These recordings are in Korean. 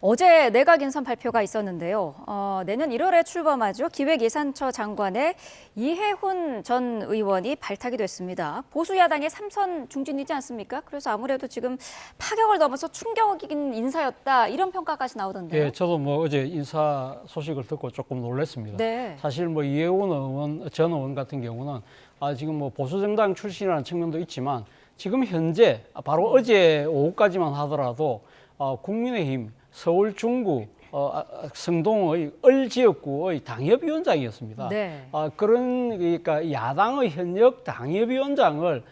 어제 내각 인선 발표가 있었는데요. 내년 1월에 출범하죠. 기획예산처 장관의 이해훈 전 의원이 발탁이 됐습니다. 보수 야당의 삼선 중진이지 않습니까? 그래서 아무래도 지금 파격을 넘어서 충격적인 인사였다 이런 평가까지 나오던데요. 예, 저도 뭐 어제 인사 소식을 듣고 조금 놀랐습니다. 네. 사실 뭐 이해훈 의원, 전 의원 같은 경우는 지금 뭐 보수 정당 출신이라는 측면도 있지만 지금 현재 바로 어제 오후까지만 하더라도 국민의힘 서울 중구 성동의 을지역구의 당협위원장이었습니다. 네. 그러니까 야당의 현역 당협위원장을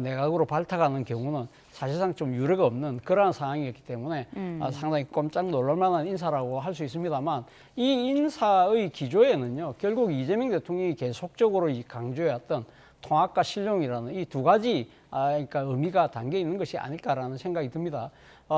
내각으로 발탁하는 경우는 사실상 좀 유례가 없는 그러한 상황이었기 때문에 상당히 꼼짝 놀랄 만한 인사라고 할 수 있습니다만 이 인사의 기조에는요, 결국 이재명 대통령이 계속적으로 강조해왔던 통합과 실용이라는 이 두 가지 그러니까 의미가 담겨 있는 것이 아닐까라는 생각이 듭니다.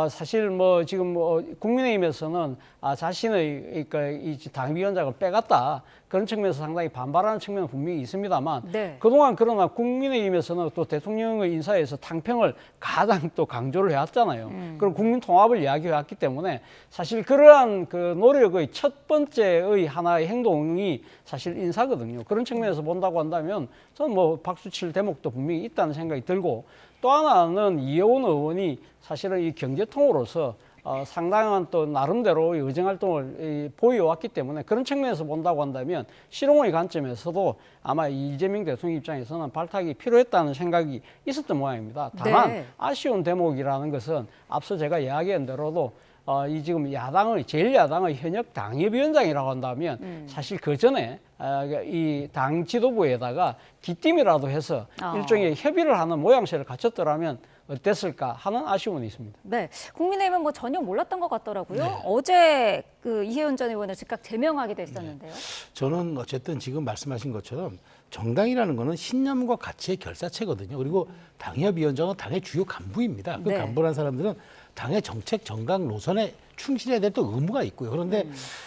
사실 뭐 지금 뭐 국민의힘에서는 자신의 그러니까 이 당위원장을 빼갔다 그런 측면에서 상당히 반발하는 측면은 분명히 있습니다만 네. 그동안 그러나 국민의힘에서는 또 대통령의 인사에서 탕평을 가장 또 강조를 해왔잖아요. 그리고 국민 통합을 이야기해왔기 때문에 사실 그러한 그 노력의 첫 번째의 하나의 행동이 사실 인사거든요. 그런 측면에서 본다고 한다면 저는 뭐 박수 칠 대목도 분명히 있다는 생각이 들고 또 하나는 이해훈 의원이 사실은 이 경제통으로서 상당한 또 나름대로의 의정 활동을 보여왔기 때문에 그런 측면에서 본다고 한다면 실용의 관점에서도 아마 이재명 대통령 입장에서는 발탁이 필요했다는 생각이 있었던 모양입니다. 다만 네. 아쉬운 대목이라는 것은 앞서 제가 이야기한 대로도 이 지금 제1야당의 현역 당협위원장이라고 한다면 사실 그 전에 이 당 지도부에다가 기팀이라도 해서 일종의 협의를 하는 모양새를 갖췄더라면 어땠을까 하는 아쉬움은 있습니다. 네, 국민의힘은 뭐 전혀 몰랐던 것 같더라고요. 네. 어제 그 이해훈 전 의원을 즉각 제명하게 됐었는데요. 저는 어쨌든 지금 말씀하신 것처럼 정당이라는 거는 신념과 가치의 결사체거든요. 그리고 당협위원장은 당의 주요 간부입니다. 그 네. 간부란 사람들은 당의 정책 정강 노선에 충실해야 될 또 의무가 있고요. 그런데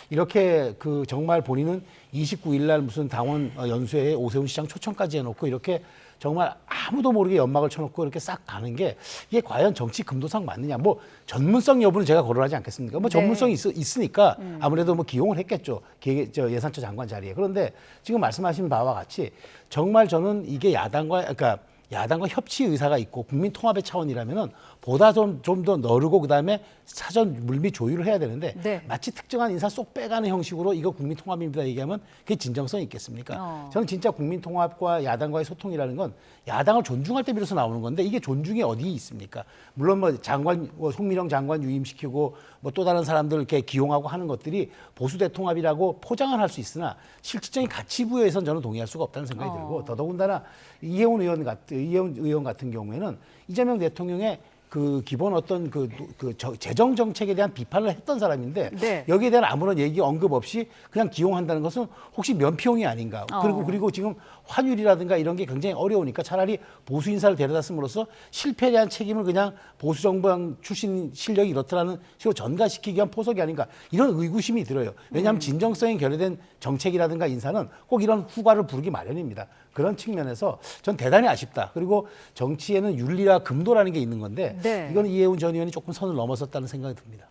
이렇게 그 정말 본인은 29일 날 무슨 당원 연수회에 오세훈 시장 초청까지 해놓고 이렇게 정말 아무도 모르게 연막을 쳐놓고 이렇게 싹 가는 게 이게 과연 정치 금도상 맞느냐. 뭐 전문성 여부는 제가 거론하지 않겠습니까? 뭐 전문성이 있으니까 아무래도 뭐 기용을 했겠죠. 예산처 장관 자리에. 그런데 지금 말씀하신 바와 같이 정말 저는 이게 야당과 협치 의사가 있고 국민 통합의 차원이라면은 보다 좀 더 너르고 그다음에 사전 물밑 조율을 해야 되는데 네. 마치 특정한 인사 쏙 빼가는 형식으로 이거 국민 통합입니다 얘기하면 그게 진정성이 있겠습니까? 저는 진짜 국민 통합과 야당과의 소통이라는 건 야당을 존중할 때 비로소 나오는 건데 이게 존중이 어디 있습니까? 물론 뭐 송민영 장관 유임시키고 뭐 또 다른 사람들 이렇게 기용하고 하는 것들이 보수 대통합이라고 포장을 할 수 있으나 실질적인 가치 부여에선 저는 동의할 수가 없다는 생각이 들고 더더군다나 이해훈 의원 같은 경우에는 이재명 대통령의 그 기본 어떤 재정 정책에 대한 비판을 했던 사람인데 네. 여기에 대한 아무런 얘기 언급 없이 그냥 기용한다는 것은 혹시 면피용이 아닌가? 그리고 지금 환율이라든가 이런 게 굉장히 어려우니까 차라리 보수 인사를 데려다 씀으로써 실패에 대한 책임을 그냥 보수 정부 출신 실력이 이렇더라는 식으로 전가시키기 위한 포석이 아닌가 이런 의구심이 들어요. 왜냐하면 진정성이 결여된 정책이라든가 인사는 꼭 이런 후과를 부르기 마련입니다. 그런 측면에서 전 대단히 아쉽다. 그리고 정치에는 윤리와 금도라는 게 있는 건데 네. 이건 이해훈 전 의원이 조금 선을 넘어섰다는 생각이 듭니다.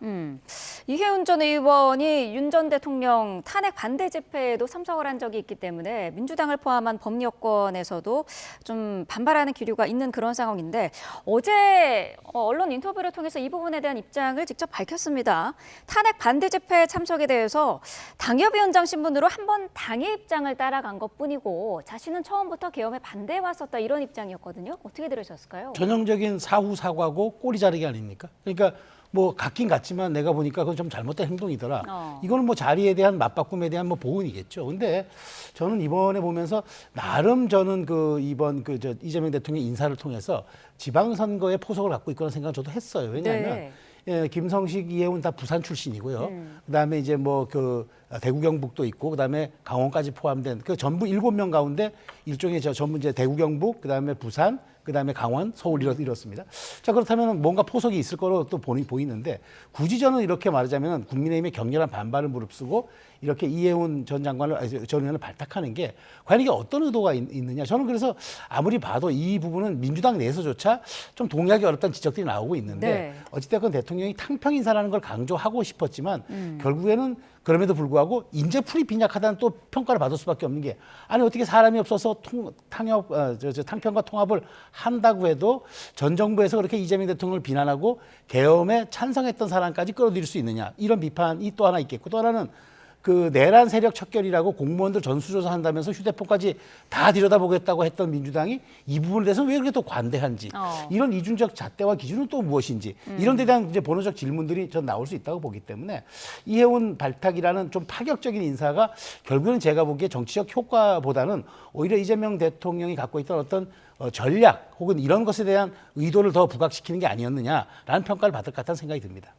이해훈 전 의원이 윤 전 대통령 탄핵 반대 집회에도 참석을 한 적이 있기 때문에 민주당을 포함한 법여권에서도 좀 반발하는 기류가 있는 그런 상황인데 어제 언론 인터뷰를 통해서 이 부분에 대한 입장을 직접 밝혔습니다. 탄핵 반대 집회 참석에 대해서 당협위원장 신분으로 한번 당의 입장을 따라간 것뿐이고 자신은 처음부터 계엄에 반대해 왔었다 이런 입장이었거든요. 어떻게 들으셨을까요? 전형적인 사후 사과고 꼬리 자르기 아닙니까? 그러니까 뭐 같긴 같지만 내가 보니까 그건 좀 잘못된 행동이더라. 이거는 뭐 자리에 대한 맞바꿈에 대한 뭐 보은이겠죠. 근데 저는 이번에 보면서 나름 저는 이재명 대통령 인사를 통해서 지방선거에 포석을 갖고 있거나 생각을 저도 했어요. 왜냐하면 네. 예, 김성식, 이해훈 다 부산 출신이고요. 그다음에 이제 뭐 대구 경북도 있고 그다음에 강원까지 포함된 그 전부 7명 가운데 일종의 전부 이제 대구 경북 그다음에 부산 그다음에 강원, 서울 이렇습니다. 자, 그렇다면 뭔가 포석이 있을 거로 또 보이는데 굳이 저는 이렇게 말하자면 국민의힘의 격렬한 반발을 무릅쓰고 이렇게 이해운 전 의원을 발탁하는 게 과연 이게 어떤 의도가 있느냐. 저는 그래서 아무리 봐도 이 부분은 민주당 내에서조차 좀 동의하기 어렵다는 지적들이 나오고 있는데 네. 어찌됐건 대통령이 탕평 인사라는 걸 강조하고 싶었지만 결국에는 그럼에도 불구하고 인재풀이 빈약하다는 또 평가를 받을 수밖에 없는 게 아니 어떻게 사람이 없어서 탕평과 통합을 한다고 해도 전 정부에서 그렇게 이재명 대통령을 비난하고 계엄에 찬성했던 사람까지 끌어들일 수 있느냐 이런 비판이 또 하나 있겠고 또 하나는 그 내란 세력 척결이라고 공무원들 전수조사 한다면서 휴대폰까지 다 들여다보겠다고 했던 민주당이 이 부분에 대해서 왜 그렇게 또 관대한지 이런 이중적 잣대와 기준은 또 무엇인지 이런 데 대한 이제 본원적 질문들이 전 나올 수 있다고 보기 때문에 이해운 발탁이라는 좀 파격적인 인사가 결국은 제가 보기에 정치적 효과보다는 오히려 이재명 대통령이 갖고 있던 어떤 전략 혹은 이런 것에 대한 의도를 더 부각시키는 게 아니었느냐라는 평가를 받을 것 같다는 생각이 듭니다.